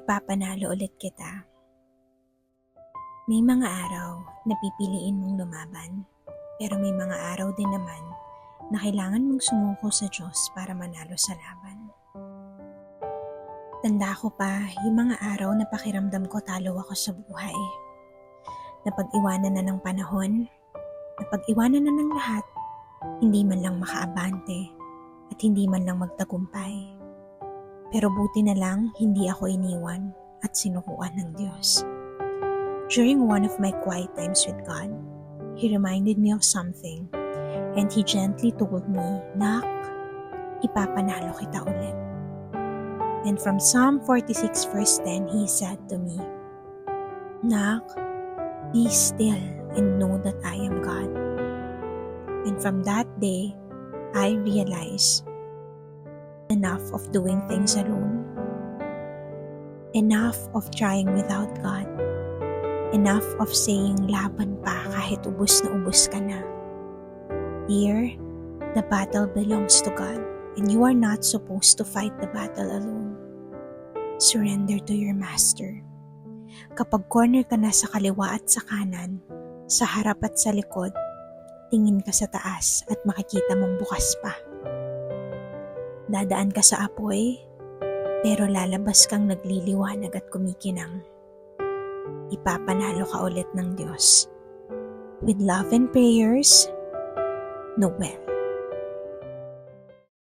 Ipapanalo ulit kita. May mga araw na pipiliin mong lumaban, pero may mga araw din naman na kailangan mong sumuko sa Diyos para manalo sa laban. Tanda ko pa yung mga araw na pakiramdam ko talo ako sa buhay. Napag-iwanan na ng panahon, napag-iwanan na ng lahat, hindi man lang makaabante at hindi man lang magtagumpay. Pero buti na lang hindi ako iniwan at sinukuan ng Diyos. During one of my quiet times with God, He reminded me of something and He gently told me, "Nak, ipapanalo kita ulit." And from Psalm 46 verse 10, He said to me, "Nak, be still and know that I am God." And from that day, I realized enough of doing things alone, enough of trying without God, enough of saying laban pa kahit ubos ka na. Dear, the battle belongs to God and you are not supposed to fight the battle alone. Surrender to your Master. Kapag corner ka na sa kaliwa at sa kanan, sa harap at sa likod, tingin ka sa taas at makikita mong bukas pa. Dadaan ka sa apoy, pero lalabas kang nagliliwanag at kumikinang. Ipapanalo ka ulit ng Diyos. With love and prayers, Noel.